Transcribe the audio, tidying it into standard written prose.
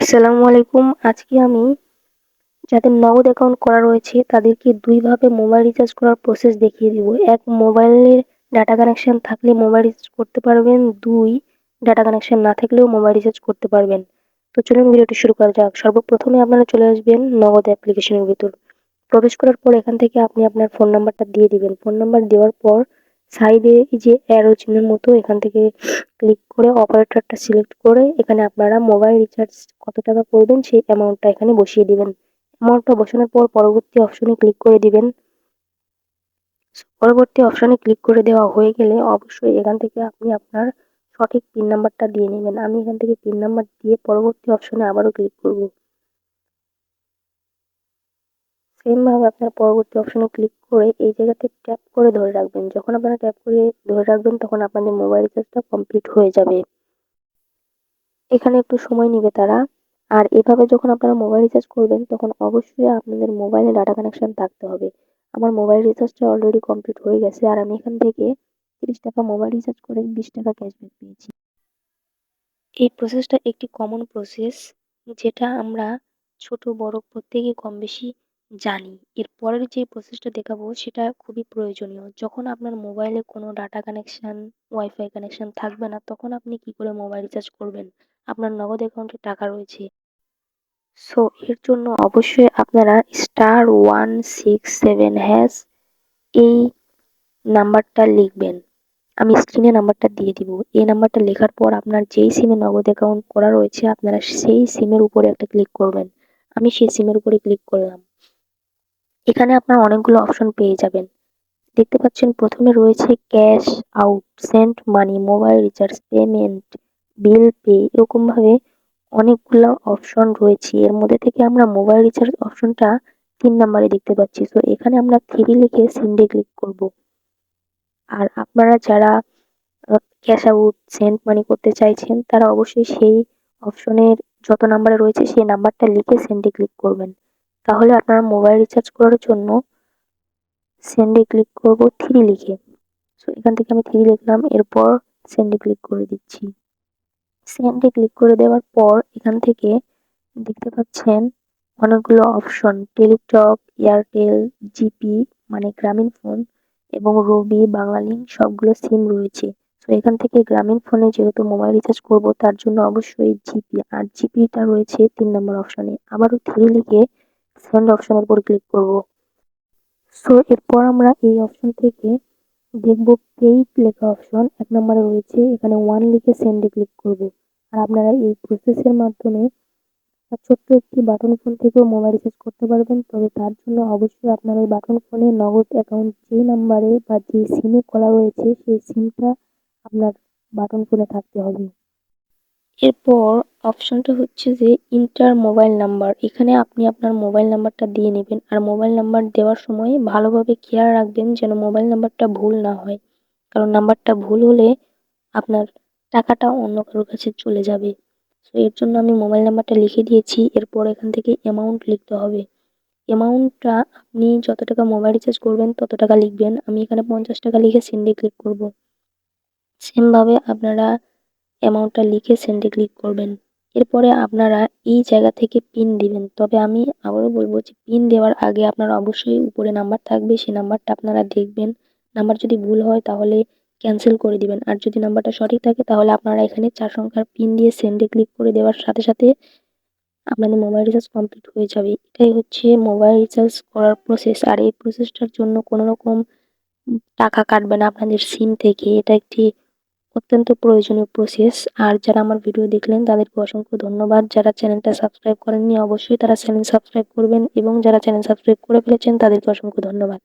আসসালামু আলাইকুম। আজকে আমি যাদের নগদ অ্যাকাউন্ট করা রয়েছে তাদেরকে ২ ভাবে মোবাইল রিচার্জ করার প্রসেস দেখিয়ে দিব। ১, মোবাইলের ডাটা কানেকশন থাকলে মোবাইল রিচার্জ করতে পারবেন। ২, ডাটা কানেকশন না থাকলেও মোবাইল রিচার্জ করতে পারবেন। তো চলুন ভিডিওটি শুরু করা যাক। সর্বপ্রথমে আপনারা চলে আসবেন নগদ অ্যাপ্লিকেশনের ভিতর। প্রবেশ করার পর এখান থেকে আপনি আপনার ফোন নাম্বারটা দিয়ে দিবেন। ফোন নাম্বার দেওয়ার পর সাইডে এই যে অ্যারো চিহ্নের মতো এখান থেকে ক্লিক করে অপারেটরটা সিলেক্ট করে এখানে আপনারা মোবাইল রিচার্জ কত টাকা করবেন সেই অ্যামাউন্টটা এখানে বসিয়ে দিবেন। অ্যামাউন্টটা বসানোর পর পরবর্তী অপশনে ক্লিক করে দিবেন। পরবর্তী অপশনে ক্লিক করে দেওয়া হয়ে গেলে অবশ্যই এখান থেকে আপনি আপনার সঠিক পিন নাম্বারটা দিয়ে নেবেন। আমি এখান থেকে পিন নাম্বার দিয়ে পরবর্তী অপশনে আবারও ক্লিক করব। সেম ভাবে আপনার পরবর্তী অপশনে ক্লিক করে এই জায়গাতে ট্যাপ করে ধরে রাখবেন। যখন আপনারা ট্যাপ করে ধরে রাখবেন তখন আপনাদের মোবাইল রিচার্জটা কমপ্লিট হয়ে যাবে। এখানে একটু সময় নিবে তারা। আর এভাবে যখন আপনারা মোবাইল রিচার্জ করবেন তখন অবশ্যই আপনাদের মোবাইলে ডাটা কানেকশন থাকতে হবে। আমার মোবাইল রিচার্জটা অলরেডি কমপ্লিট হয়ে গেছে আর আমি এখান থেকে ৳৩০ মোবাইল রিচার্জ করে ৳20 ক্যাশব্যাক পেয়েছি। এই প্রসেসটা একটি কমন প্রসেস যেটা আমরা ছোট বড় প্রত্যেকেই কম বেশি জানি। এর পরের যে প্রসেসটা দেখাবো সেটা খুবই প্রয়োজনীয়। যখন আপনার মোবাইলে কোনো ডাটা কানেকশন, ওয়াইফাই কানেকশন থাকবে না তখন আপনি কি করে মোবাইল রিচার্জ করবেন? আপনার নগদ অ্যাকাউন্টে টাকা রয়েছে। সো এর জন্য অবশ্যই আপনারা *167# এই নাম্বারটা লিখবেন। আমি স্ক্রিনে নাম্বারটা দিয়ে দিব। এই নাম্বারটা লেখার পর আপনার যেই সিমে নগদ অ্যাকাউন্ট করা রয়েছে আপনারা সেই সিমের উপরে একটা ক্লিক করবেন। আমি সেই সিমের উপরে ক্লিক করলাম। এখানে আপনারা অনেকগুলো অপশন পেয়ে যাবেন। দেখতে পাচ্ছেন প্রথমে রয়েছে cash out, send money, mobile recharge, payment, bill pay এরকমভাবে অনেকগুলো অপশন রয়েছে। এর মধ্যে থেকে আমরা মোবাইল রিচার্জ অপশনটা ৩ নাম্বারে দেখতে পাচ্ছি। সো এখানে আমরা 3 লিখে সেন্ডে ক্লিক করব। আর আপনারা যারা ক্যাশ আউট, সেন্ড মানি করতে চাইছেন তারা অবশ্যই সেই অপশনের যত নাম্বারে রয়েছে সেই নাম্বারটা লিখে সেন্ডে ক্লিক করবেন। তাহলে আপনারা মোবাইল রিচার্জ করার জন্য সেন্ডে ক্লিক করব 3 লিখে। সো এখান থেকে আমি 3 লিখলাম। এরপর সেন্ডে ক্লিক করে দিচ্ছি। সেন্ডে ক্লিক করে দেওয়ার পর এখান থেকে দেখতে পাচ্ছেন অনেকগুলো অপশন টেলিটক, এয়ারটেল, জিপি মানে গ্রামীণ ফোন এবং রবি, বাংলালিংক সবগুলো সিম রয়েছে। তো এখান থেকে গ্রামীণ ফোনে যেহেতু মোবাইল রিচার্জ করব তার জন্য অবশ্যই জিপি আর জিপিটা রয়েছে ৩ নম্বর অপশনে। আবারও 3 লিখে সেন্ড অপশনের উপর ক্লিক করব। সো এরপর আমরা এই অপশন থেকে দেখব পেইড লেখা অপশন ১ নম্বরে রয়েছে। এখানে 1 লিখে সেন্ডে ক্লিক করব। আর আপনারা এই প্রসেসের মাধ্যমে ছোট্ট একটি বাটন ফোন থেকেও মোবাইল রিচার্জ করতে পারবেন। তবে তার জন্য অবশ্যই আপনার ওই বাটন ফোনে নগদ অ্যাকাউন্ট যেই নাম্বারে বা যে সিমে খোলা রয়েছে সেই সিমটা আপনার বাটন ফোনে থাকতে হবে। এরপর অপশনটা হচ্ছে যে ইন্টার মোবাইল নাম্বার। এখানে আপনি আপনার মোবাইল নাম্বারটা দিয়ে নেবেন। আর মোবাইল নাম্বার দেওয়ার সময় ভালোভাবে খেয়াল রাখবেন যেন মোবাইল নাম্বারটা ভুল না হয়। কারণ নাম্বারটা ভুল হলে আপনার টাকাটা অন্য কারোর কাছে চলে যাবে। সো এর জন্য আমি মোবাইল নাম্বারটা লিখে দিয়েছি। এরপর এখান থেকে অ্যামাউন্ট লিখতে হবে। অ্যামাউন্টটা আপনি যত টাকা মোবাইল রিচার্জ করবেন তত টাকা লিখবেন। আমি এখানে ৳৫০ লিখে সেন্ডে ক্লিক করব। সেম ভাবে আপনারা অ্যামাউন্টটা লিখে সেন্ডে ক্লিক করবেন। এরপরে আপনারা এই জায়গা থেকে পিন দিবেন। তবে আমি আবারও বলব যে পিন দেওয়ার আগে আপনারা অবশ্যই উপরে নাম্বার থাকবে সেই নাম্বারটা আপনারা দেখবেন। নাম্বার যদি ভুল হয় তাহলে ক্যানসেল করে দিবেন। আর যদি নাম্বারটা সঠিক থাকে তাহলে আপনারা এখানে ৪ সংখ্যার পিন দিয়ে সেন্ডে ক্লিক করে দেওয়ার সাথে, সাথে আপনাদের মোবাইল রিচার্জ কমপ্লিট হয়ে যাবে। এটাই হচ্ছে মোবাইল রিচার্জ করার প্রসেস। আর এই প্রসেসটার জন্য কোনো রকম টাকা কাটবে না আপনাদের সিম থেকে। এটা একটি অত্যন্ত প্রয়োজনীয় প্রসেস। আর যারা আমার ভিডিও দেখলেন তাদেরকে অসংখ্য ধন্যবাদ। যারা চ্যানেলটা সাবস্ক্রাইব করেননি অবশ্যই তারা চ্যানেল সাবস্ক্রাইব করবেন এবং যারা চ্যানেল সাবস্ক্রাইব করে ফেলেছেন তাদেরকে অসংখ্য ধন্যবাদ।